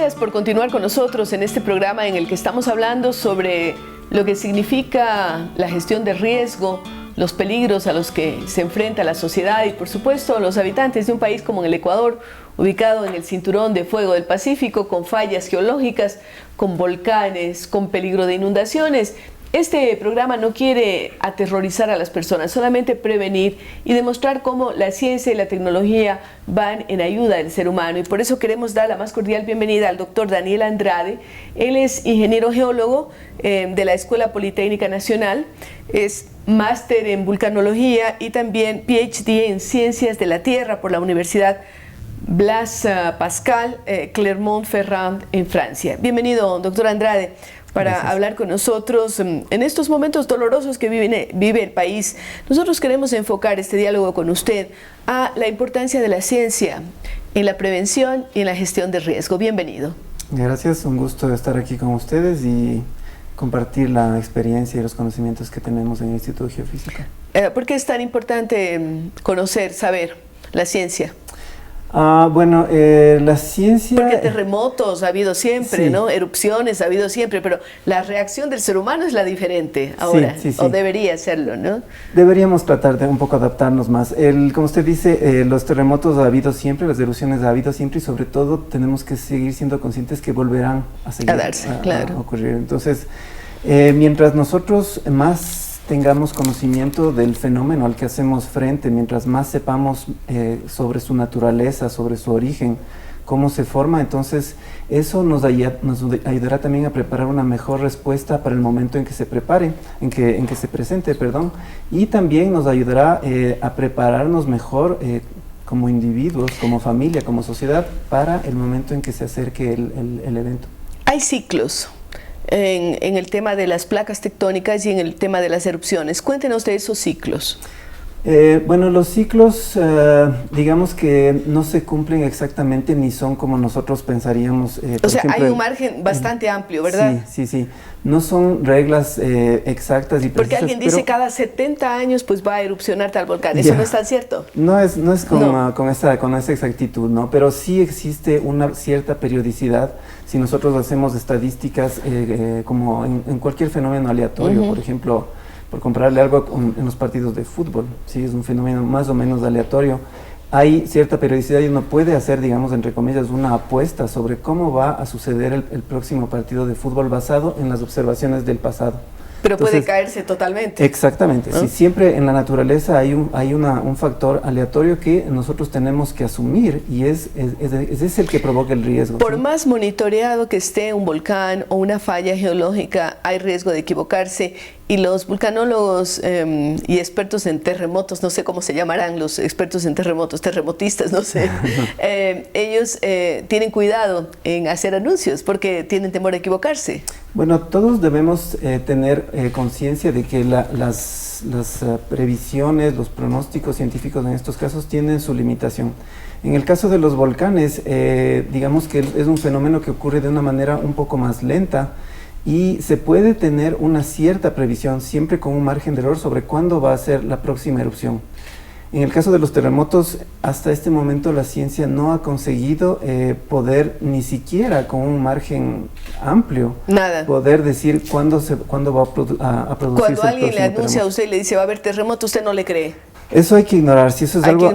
Gracias por continuar con nosotros en este programa en el que estamos hablando sobre lo que significa la gestión de riesgo, los peligros a los que se enfrenta la sociedad y, por supuesto, los habitantes de un país como el Ecuador, ubicado en el cinturón de fuego del Pacífico, con fallas geológicas, con volcanes, con peligro de inundaciones. Este programa no quiere aterrorizar a las personas, solamente prevenir y demostrar cómo la ciencia y la tecnología van en ayuda del ser humano. Y por eso queremos dar la más cordial bienvenida al doctor Daniel Andrade. Él es ingeniero geólogo de la Escuela Politécnica Nacional, es máster en vulcanología y también PhD en Ciencias de la Tierra por la Universidad Blaise Pascal, Clermont-Ferrand, en Francia. Bienvenido, doctor Andrade, para Gracias. hablar con nosotros en estos momentos dolorosos que vive el país. Nosotros queremos enfocar este diálogo con usted a la importancia de la ciencia en la prevención y en la gestión de riesgo. Bienvenido. Gracias, un gusto estar aquí con ustedes y compartir la experiencia y los conocimientos que tenemos en el Instituto Geofísico. ¿Por qué es tan importante conocer, saber la ciencia? Bueno, la ciencia... Porque terremotos ha habido siempre, sí, ¿no? Erupciones ha habido siempre, pero la reacción del ser humano es la diferente ahora, sí, sí. o debería serlo, ¿no? Deberíamos tratar de un poco adaptarnos más. Como usted dice, los terremotos ha habido siempre, las erupciones ha habido siempre y sobre todo tenemos que seguir siendo conscientes que volverán a seguir darse, claro. a ocurrir. Entonces, mientras nosotros más tengamos conocimiento del fenómeno al que hacemos frente, mientras más sepamos sobre su naturaleza, sobre su origen, cómo se forma, entonces eso nos ayudará también a preparar una mejor respuesta para el momento en que se prepare, en que se presente, perdón, y también nos ayudará a prepararnos mejor como individuos, como familia, como sociedad, para el momento en que se acerque el evento. Hay ciclos en el tema de las placas tectónicas y en el tema de las erupciones. Cuéntenos de esos ciclos. Bueno, los ciclos, digamos que no se cumplen exactamente ni son como nosotros pensaríamos. O sea, ejemplo, hay un margen bastante amplio, ¿verdad? Sí. No son reglas exactas y precisas. Porque alguien dice cada 70 años pues va a erupcionar tal volcán. ¿Eso no es tan cierto? No es con esa exactitud, ¿no? Pero sí existe una cierta periodicidad. Si nosotros hacemos estadísticas como en cualquier fenómeno aleatorio, por ejemplo, por compararle algo en los partidos de fútbol, sí, es un fenómeno más o menos aleatorio. Hay cierta periodicidad y uno puede hacer, digamos, entre comillas, una apuesta sobre cómo va a suceder el próximo partido de fútbol basado en las observaciones del pasado. Pero entonces, puede caerse totalmente. Exactamente, sí, siempre en la naturaleza hay un factor aleatorio que nosotros tenemos que asumir y es el que provoca el riesgo. Por más monitoreado que esté un volcán o una falla geológica, hay riesgo de equivocarse. Y los vulcanólogos y expertos en terremotos, no sé cómo se llamarán los expertos en terremotos, terremotistas, no sé, ellos tienen cuidado en hacer anuncios porque tienen temor a equivocarse. Bueno, todos debemos tener conciencia de que las previsiones, los pronósticos científicos en estos casos tienen su limitación. En el caso de los volcanes, digamos que es un fenómeno que ocurre de una manera un poco más lenta, y se puede tener una cierta previsión, siempre con un margen de error, sobre cuándo va a ser la próxima erupción. En el caso de los terremotos, hasta este momento la ciencia no ha conseguido poder, ni siquiera con un margen amplio, poder decir cuándo va a producirse. Cuando alguien le anuncia a usted y le dice va a haber terremoto, ¿usted no le cree? Eso hay que ignorar, si eso es algo...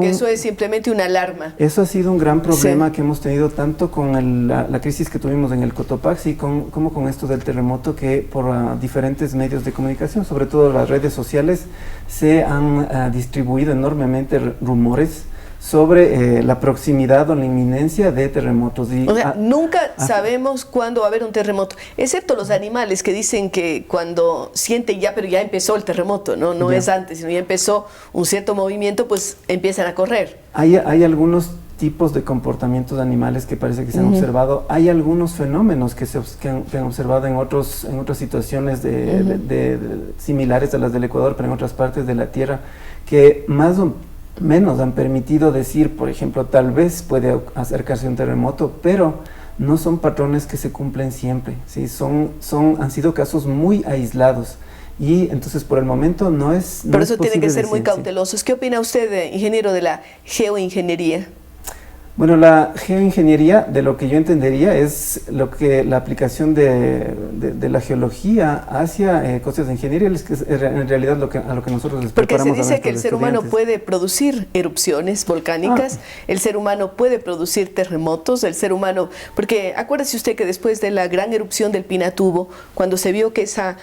Eso es simplemente una alarma. Eso ha sido un gran problema que hemos tenido tanto con la crisis que tuvimos en el Cotopaxi como con esto del terremoto, que por diferentes medios de comunicación, sobre todo las redes sociales, se han distribuido enormemente rumores sobre la proximidad o la inminencia de terremotos. O sea, nunca sabemos cuándo va a haber un terremoto, excepto los animales que dicen que cuando sienten pero ya empezó el terremoto, no es antes, sino ya empezó un cierto movimiento, pues empiezan a correr. Hay algunos tipos de comportamientos animales que parece que se han observado. Hay algunos fenómenos que se han observado en otras situaciones similares a las del Ecuador, pero en otras partes de la Tierra, que más o menos han permitido decir, por ejemplo, tal vez puede acercarse un terremoto, pero no son patrones que se cumplen siempre, ¿sí? Han sido casos muy aislados y entonces por el momento no es Por eso tiene que ser muy cautelosos. ¿Qué opina usted, ingeniero de la geoingeniería? Bueno, la geoingeniería, de lo que yo entendería, es lo que la aplicación de la geología hacia cosas de ingeniería, es que es en realidad a lo que nosotros les preparamos. Porque se dice que el ser humano puede producir erupciones volcánicas, el ser humano puede producir terremotos, el ser humano, porque acuérdese usted que después de la gran erupción del Pinatubo, cuando se vio que esa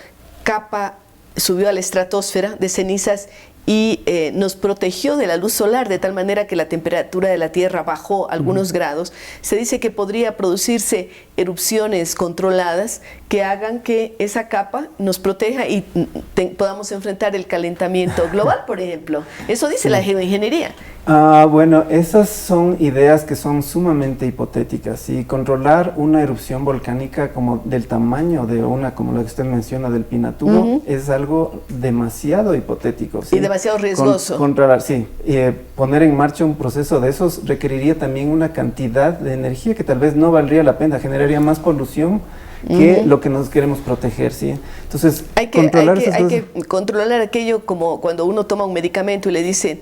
capa subió a la estratosfera de cenizas y nos protegió de la luz solar de tal manera que la temperatura de la Tierra bajó algunos grados, se dice que podría producirse erupciones controladas que hagan que esa capa nos proteja y podamos enfrentar el calentamiento global, por ejemplo. Eso dice la geoingeniería. Bueno, esas son ideas que son sumamente hipotéticas, y controlar una erupción volcánica como del tamaño de una, como lo que usted menciona del Pinatubo, es algo demasiado hipotético, ¿sí? Y demasiado riesgoso. Controlar, sí. Poner en marcha un proceso de esos requeriría también una cantidad de energía que tal vez no valdría la pena, generaría más polución que lo que nos queremos proteger, ¿sí? Entonces, hay que controlar aquello, como cuando uno toma un medicamento y le dicen,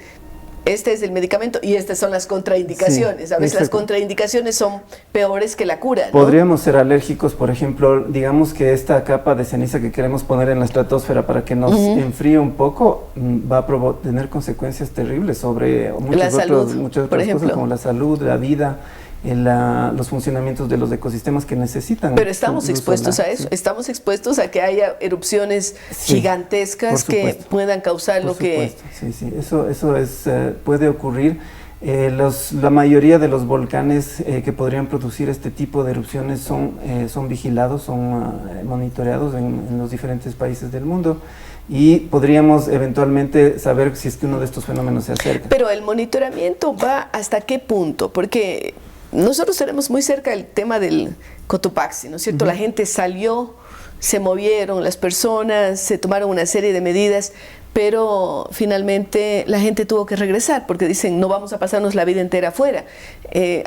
este es el medicamento y estas son las contraindicaciones. Sí, a veces las contraindicaciones son peores que la cura, ¿no? Podríamos ser alérgicos, por ejemplo, digamos que esta capa de ceniza que queremos poner en la estratosfera para que nos enfríe un poco, va a tener consecuencias terribles sobre muchas otras cosas, como la salud, la vida, los funcionamientos de los ecosistemas que necesitan. Pero estamos expuestos a eso, estamos expuestos a que haya erupciones gigantescas que puedan causar lo que... Sí, eso puede ocurrir. La mayoría de los volcanes que podrían producir este tipo de erupciones son vigilados, son monitoreados en los diferentes países del mundo, y podríamos eventualmente saber si es que uno de estos fenómenos se acerca. Pero el monitoramiento va hasta qué punto, porque nosotros tenemos muy cerca el tema del Cotopaxi, ¿no es cierto? La gente salió, se movieron, las personas se tomaron una serie de medidas, pero finalmente la gente tuvo que regresar porque dicen, no vamos a pasarnos la vida entera afuera.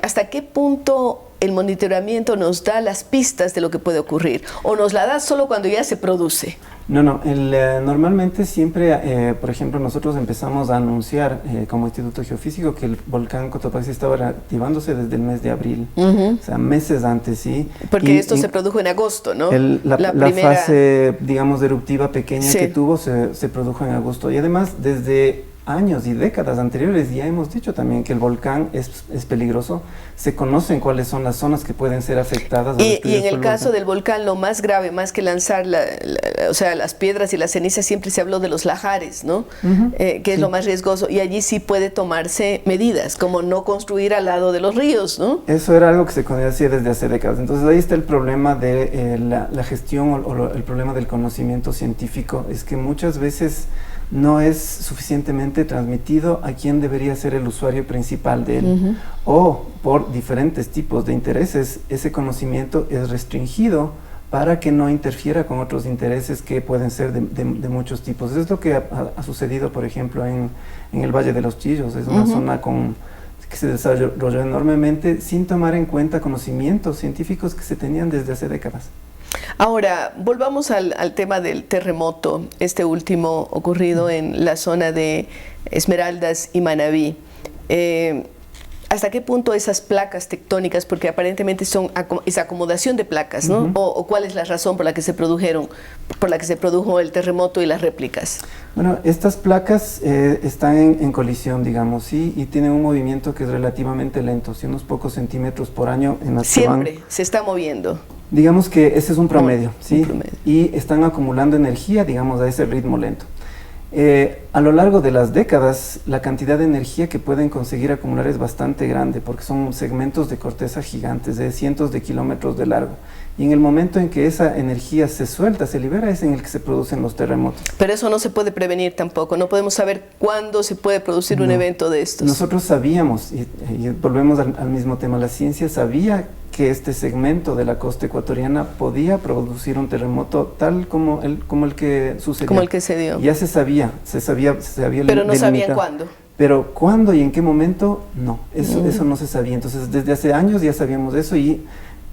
¿Hasta qué punto el monitoramiento nos da las pistas de lo que puede ocurrir? ¿O nos la da solo cuando ya se produce? No, normalmente siempre, por ejemplo, nosotros empezamos a anunciar como Instituto Geofísico que el volcán Cotopaxi estaba reactivándose desde el mes de abril, o sea, meses antes, ¿sí? Porque esto se produjo en agosto, ¿no? La fase, digamos, eruptiva pequeña que tuvo se produjo en agosto, y además desde años y décadas anteriores ya hemos dicho también que el volcán es peligroso. Se conocen cuáles son las zonas que pueden ser afectadas. Y en el caso del volcán, lo más grave, más que lanzar o sea, las piedras y las cenizas, siempre se habló de los lahares, ¿no? Que es lo más riesgoso, y allí sí puede tomarse medidas, como no construir al lado de los ríos, ¿no? Eso era algo que se conocía desde hace décadas. Entonces ahí está el problema de la gestión o el problema del conocimiento científico, es que muchas veces no es suficientemente transmitido a quien debería ser el usuario principal de él, o por diferentes tipos de intereses ese conocimiento es restringido para que no interfiera con otros intereses que pueden ser de muchos tipos. Eso es lo que ha sucedido, por ejemplo, en el Valle de los Chillos. Es una zona que se desarrolló enormemente sin tomar en cuenta conocimientos científicos que se tenían desde hace décadas. Ahora, volvamos al tema del terremoto, este último ocurrido en la zona de Esmeraldas y Manabí. ¿Hasta qué punto esas placas tectónicas, porque aparentemente es acomodación de placas, ¿no? O cuál es la razón por la que se produjo el terremoto y las réplicas? Bueno, estas placas están en colisión, digamos, ¿sí? Y tienen un movimiento que es relativamente lento, ¿sí? Unos pocos centímetros por año en las Siempre se está moviendo. Digamos que ese es un promedio, ¿sí? Y están acumulando energía, digamos, a ese ritmo lento. A lo largo de las décadas, la cantidad de energía que pueden conseguir acumular es bastante grande, porque son segmentos de corteza gigantes, de cientos de kilómetros de largo. Y en el momento en que esa energía se suelta, se libera, es en el que se producen los terremotos. Pero eso no se puede prevenir tampoco, no podemos saber cuándo se puede producir un evento de estos. Nosotros sabíamos, y volvemos al mismo tema, la ciencia sabía que este segmento de la costa ecuatoriana podía producir un terremoto tal como el que sucedió. Como el que se dio. Ya se sabía pero no sabían cuándo. Pero cuándo y en qué momento, no, eso no se sabía. Entonces, desde hace años ya sabíamos eso, y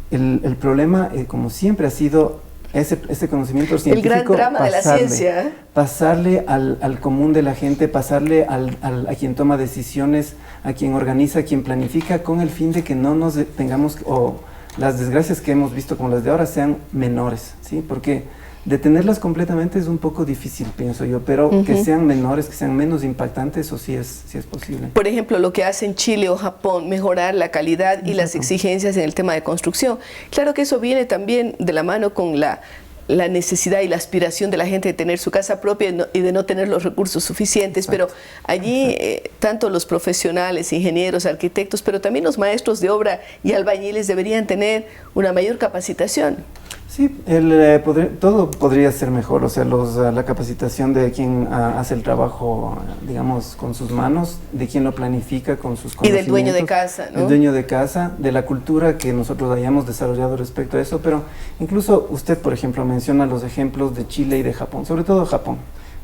el problema, como siempre, ha sido ese conocimiento científico, el gran drama de la ciencia, pasarle al común de la gente, pasarle a quien toma decisiones, a quien organiza, a quien planifica, con el fin de que no nos tengamos, o las desgracias que hemos visto como las de ahora sean menores, ¿sí? Porque detenerlas completamente es un poco difícil, pienso yo, pero que sean menores, que sean menos impactantes, eso sí es posible. Por ejemplo, lo que hacen Chile o Japón, mejorar la calidad y las exigencias en el tema de construcción. Claro que eso viene también de la mano con la necesidad y la aspiración de la gente de tener su casa propia y de no tener los recursos suficientes. Exacto. Pero allí tanto los profesionales, ingenieros, arquitectos, pero también los maestros de obra y albañiles deberían tener una mayor capacitación. Sí, todo podría ser mejor, o sea, la capacitación de quien hace el trabajo, digamos, con sus manos, de quien lo planifica con sus conocimientos. Y del dueño de casa, ¿no? El dueño de casa, de la cultura que nosotros hayamos desarrollado respecto a eso, pero incluso usted, por ejemplo, menciona los ejemplos de Chile y de Japón, sobre todo Japón.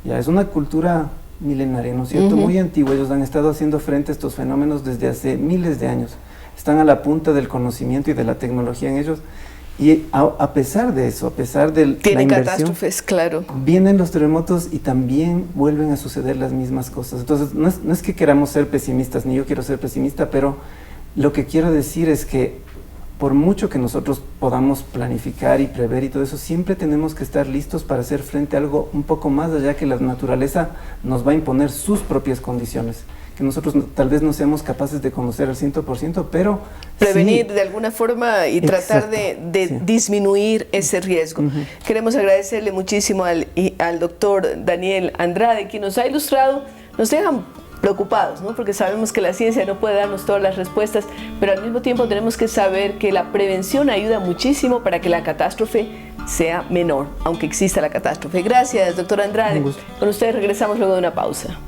Ya es una cultura milenaria, ¿no es cierto? Muy antigua, ellos han estado haciendo frente a estos fenómenos desde hace miles de años. Están a la punta del conocimiento y de la tecnología en ellos. Y a pesar de eso, a pesar de la inversión, catástrofes, claro. Vienen los terremotos y también vuelven a suceder las mismas cosas. Entonces, no es que queramos ser pesimistas, ni yo quiero ser pesimista, pero lo que quiero decir es que por mucho que nosotros podamos planificar y prever y todo eso, siempre tenemos que estar listos para hacer frente a algo un poco más allá, que la naturaleza nos va a imponer sus propias condiciones, que nosotros tal vez no seamos capaces de conocer al 100%, pero prevenir de alguna forma y tratar de disminuir ese riesgo. Queremos agradecerle muchísimo al doctor Daniel Andrade, quien nos ha ilustrado, nos dejan preocupados, ¿no? Porque sabemos que la ciencia no puede darnos todas las respuestas, pero al mismo tiempo tenemos que saber que la prevención ayuda muchísimo para que la catástrofe sea menor, aunque exista la catástrofe. Gracias, doctor Andrade. Con ustedes regresamos luego de una pausa.